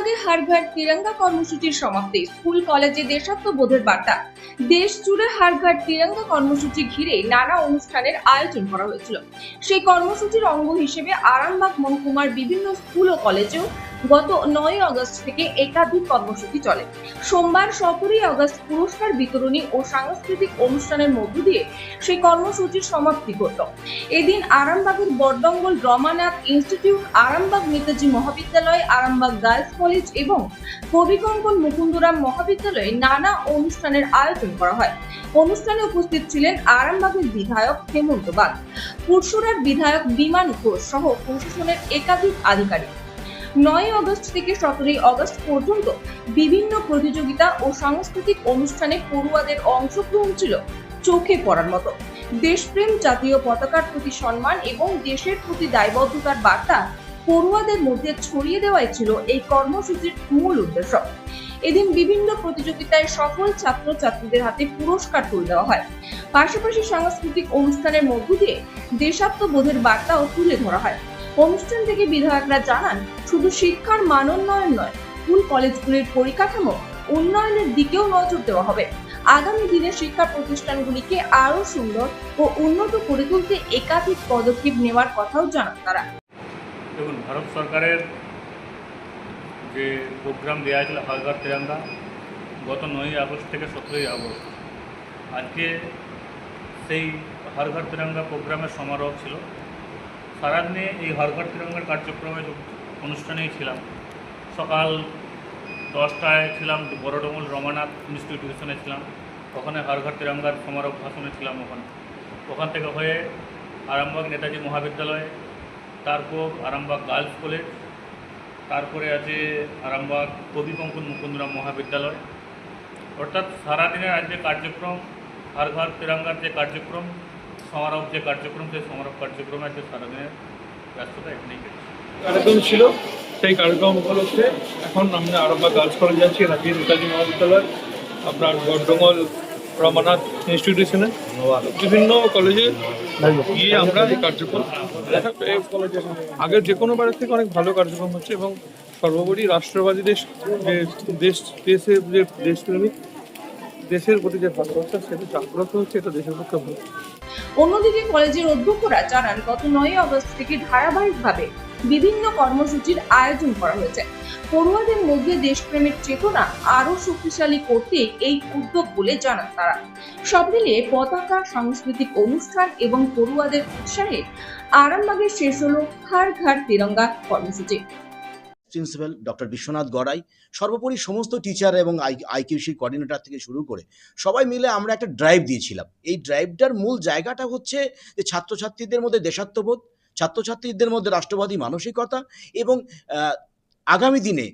পড়ুয়াদের হাড়ঘাট তিরঙ্গা কর্মসূচির সমাপ্তি, স্কুল কলেজে দেশাত্মবোধের বার্তা। দেশ জুড়ে হাড়ঘাট তিরঙ্গা কর্মসূচি ঘিরে নানা অনুষ্ঠানের আয়োজন করা হয়েছিল। সেই কর্মসূচির অঙ্গ হিসেবে আরামবাগ মহকুমার বিভিন্ন স্কুল ও কলেজেও গত 9 আগস্ট থেকে একাধিক কর্মসূচি চলে। সোমবার 17 আগস্ট পুরস্কার বিতরণী ও সাংস্কৃতিক অনুষ্ঠানের মধ্য দিয়ে সেই কর্মসূচির সমাপ্তি ঘটল। এদিন আরামবাগের বড়ডঙ্গল রমানাথ ইনস্টিটিউট, আরামবাগ নেতাজি মহাবিদ্যালয়, আরামবাগ গার্লস কলেজ এবং কবিকঙ্কন মুকুন্দরাম মহাবিদ্যালয়ে নানা অনুষ্ঠানের আয়োজন করা হয়। অনুষ্ঠানে উপস্থিত ছিলেন আরামবাগের বিধায়ক হেমন্ত বাগ, পুরসুরার বিধায়ক বিমান ঘোষ সহ প্রশাসনের একাধিক আধিকারিক। 9 আগস্ট থেকে 17 আগস্ট পর্যন্ত বিভিন্ন প্রতিযোগিতা ও সাংস্কৃতিক অনুষ্ঠানে পড়ুয়াদের অংশগ্রহণ ছিল চোখে পড়ার মতো। দেশপ্রেম, জাতীয় পতাকার প্রতি সম্মান এবং দেশের প্রতি দায়বদ্ধতার বার্তা পড়ুয়াদের মধ্যে ছড়িয়ে দেওয়াই ছিল এই কর্মসূচির মূল উদ্দেশ্য। এদিন বিভিন্ন প্রতিযোগিতায় সফল ছাত্রছাত্রীদের হাতে পুরস্কার তুলে দেওয়া হয়। পাশাপাশি সাংস্কৃতিক অনুষ্ঠানের মধ্য দিয়ে দেশাত্মবোধের বার্তাও তুলে ধরা হয়। অনুষ্ঠান থেকে বিধায়করা জানান, শুধু শিক্ষার মানোন্নয়ন নয়, স্কুল কলেজগুলির পরিকাঠামো উন্নয়নের দিকেও নজর দেওয়া হবে। আগামী দিনে শিক্ষা প্রতিষ্ঠানগুলিকে আরো সুন্দর ও উন্নত করে তুলতে একাধিক পদক্ষেপ নেওয়ার কথাও জানান তারা। দেখুন, ভারত সরকারের যে প্রোগ্রাম দেওয়া হয়েছিল হাড়ঘাট তিরঙ্গা, গত 9 আগস্ট থেকে 17 আগস্ট, আজকে সেই হাড়ঘাট তিরঙ্গা প্রোগ্রামের সমারোহ ছিল। সারাদিনে এই হাড়ঘাট তিরঙ্গার কার্যক্রমের অনুষ্ঠানেই ছিলাম। সকাল 10টায় ছিলাম বড়ডঙ্গল রমানাথ ইনস্টিটিউশনে ছিলাম, ওখানে হাড়ঘাট তিরঙ্গার সমারোহ ভাষণে ছিলাম। ওখান থেকে হয়ে আরামবাগ নেতাজি মহাবিদ্যালয়, তারপর আরামবাগ গার্লস কলেজ, তারপরে আছে আরামবাগ কবিকঙ্কন মুকুন্দরাম মহাবিদ্যালয়। অর্থাৎ সারাদিনের আজকে কার্যক্রম, হাড়ঘাট তিরঙ্গার যে কার্যক্রম, সমারোহ যে কার্যক্রম, সেই সমারোহ কার্যক্রমে আজকে সারাদিনের ব্যস্ততা এখানেই কেটেছে। কার্যক্রম ছিল, সেই কার্যক্রম উপলক্ষে এখন আমরা আরামবাগ গার্লস কলেজ যাচ্ছি, নেতাজি মহাবিদ্যালয়, আপনার বড়ডঙ্গল রমানাথ ইনস্টিটিউশনে, বিভিন্ন কলেজে গিয়ে আমরা এই কার্যক্রম আগের যে কোনো বারের থেকে অনেক ভালো কার্যক্রম হচ্ছে এবং সর্বোপরি রাষ্ট্রবাদী দেশের যে দেশপ্রেমিক, দেশের প্রতি যে ভালোবাসা সেটা জাগ্রত হচ্ছে, এটা দেশের পক্ষে ভালো। অন্যদিকে কলেজের অধ্যক্ষরা জানান, গত 9 আগস্ট থেকে ধারাবাহিকভাবে বিভিন্ন কর্মসূচির আয়োজন করা হয়েছে। পড়ুয়াদের মধ্যে দেশপ্রেমের চেতনা আরো শক্তিশালী করতে এই উদ্যোগ বলে জানান তারা। সব মিলিয়ে পতাকা, সাংস্কৃতিক অনুষ্ঠান এবং পড়ুয়াদের উৎসাহে আরামবাগে শেষ হলো হাড়ঘাট তিরঙ্গা কর্মসূচি। প্রিন্সিপাল ডক্টর বিশ্বনাথ গড়াই, সর্বোপরি সমস্ত টিচার এবং আইকিউসি কোঅর্ডিনেটর থেকে শুরু করে সবাই মিলে আমরা একটা ড্রাইভ দিয়েছিলাম। এই ড্রাইভটার মূল জায়গাটা হচ্ছে যে ছাত্রছাত্রীদের মধ্যে দেশাত্মবোধ, ছাত্রছাত্রীদের মধ্যে রাষ্ট্রবাদী মানসিকতা এবং আগামী দিনে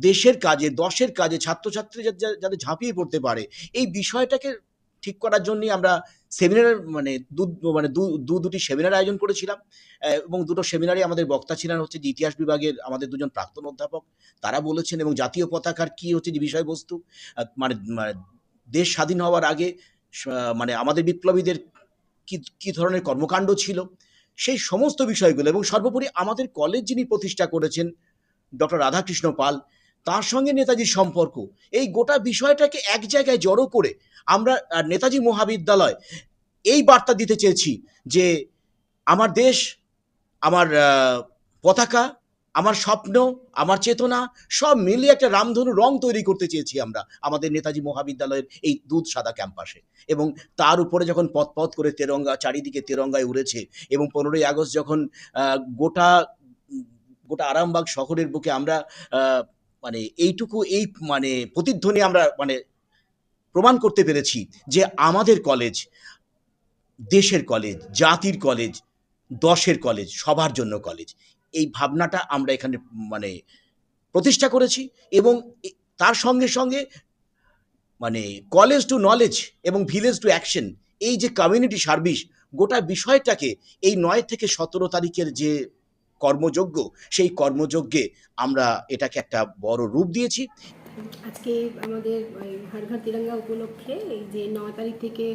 দেশের কাজে, দশের কাজে ছাত্রছাত্রী যাতে ঝাঁপিয়ে পড়তে পারে, এই বিষয়টাকে ঠিক করার জন্যই আমরা সেমিনার দুটি সেমিনার আয়োজন করেছিলাম এবং দুটো সেমিনারে আমাদের বক্তা ছিলেন হচ্ছে যে ইতিহাস বিভাগের আমাদের দুজন প্রাক্তন অধ্যাপক। তারা বলেছেন এবং জাতীয় পতাকার কি হচ্ছে যে বিষয়বস্তু, মানে দেশ স্বাধীন হওয়ার আগে আমাদের বিপ্লবীদের কি ধরনের কর্মকাণ্ড ছিল, সেই সমস্ত বিষয়গুলো এবং সর্বোপরি আমাদের কলেজ যিনি প্রতিষ্ঠা করেছেন ডক্টর রাধাকৃষ্ণ পাল, তার সঙ্গে নেতাজির সম্পর্ক, এই গোটা বিষয়টাকে এক জায়গায় জড়ো করে আমরা নেতাজি মহাবিদ্যালয় এই বার্তা দিতে চেয়েছি যে আমার দেশ, আমার পতাকা, আমার স্বপ্ন, আমার চেতনা সব মিলিয়ে একটা রামধনু রং তৈরি করতে চেয়েছি আমরা আমাদের নেতাজি মহাবিদ্যালয়ের এই দুধ সাদা ক্যাম্পাসে। এবং তার উপরে যখন পথ করে তেরঙ্গা, চারিদিকে তেরঙ্গায় উড়েছে এবং 15ই আগস্ট যখন গোটা আরামবাগ শহরের বুকে আমরা এইটুকু প্রতিধ্বনি আমরা প্রমাণ করতে পেরেছি যে আমাদের কলেজ দেশের কলেজ, জাতির কলেজ, দশের কলেজ, সবার জন্য কলেজ। এই ভাবনাটা আমরা এখানে প্রতিষ্ঠা করেছি এবং তার সঙ্গে সঙ্গে কলেজ টু নলেজ এবং ভিলেজ টু অ্যাকশন, এই যে কমিউনিটি সার্ভিস, গোটা বিষয়টাকে এই 9 থেকে 17 তারিখের যে কর্মযজ্ঞ, সেই কর্মযজ্ঞে আমরা এটাকে একটা বড় রূপ দিয়েছি। আজকে আমাদের হাড়ঘাট তিরঙ্গা উপলক্ষে এই যে 9 তারিখ থেকে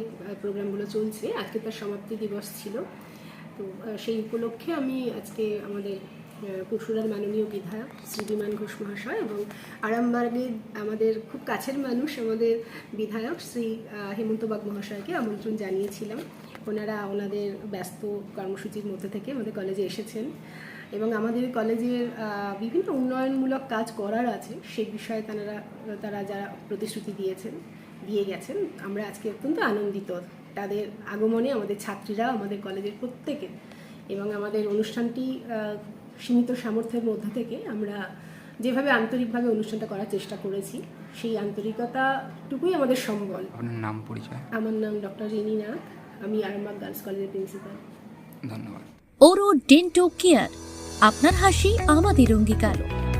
প্রোগ্রামগুলো চলছে, আজকে তার সমাপ্তি দিবস ছিল। তো সেই উপলক্ষে আমি আজকে আমাদের পরশুরার মাননীয় বিধায়ক শ্রী বিমান ঘোষ মহাশয় এবং আরামবাগের আমাদের খুব কাছের মানুষ আমাদের বিধায়ক শ্রী হেমন্ত বাগ মহাশয়কে আমন্ত্রণ জানিয়েছিলাম। ওনারা ওনাদের ব্যস্ত কর্মসূচির মধ্যে থেকে আমাদের কলেজে এসেছেন এবং আমাদের কলেজের বিভিন্ন উন্নয়নমূলক কাজ করার আছে সেই বিষয়ে তারা যারা প্রতিশ্রুতি দিয়ে গেছেন। আমরা আজকে অত্যন্ত আনন্দিত তাদের আগমনে, আমাদের ছাত্রীরা, আমাদের কলেজের প্রত্যেকে, এবং আমাদের অনুষ্ঠানটি সীমিত সামর্থ্যের মধ্যে থেকে আমরা যেভাবে আন্তরিকভাবে অনুষ্ঠানটা করার চেষ্টা করেছি সেই আন্তরিকতাটুকুই আমাদের সম্বল। আপনার নাম পরিচয়? আমার নাম ডক্টর রিনি নাগ, আমি আরামবাগ গার্লস কলেজের প্রিন্সিপাল। ধন্যবাদ। ওরো ডেন্টো কেয়ার, আপনার হাসি আমাদের অঙ্গীকার।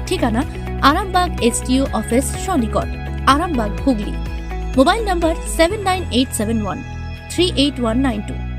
ঠিকানা আরামবাগ এসটিও অফিস সন্নিকট, আরামবাগ, হুগলি। Mobile number 7987138192।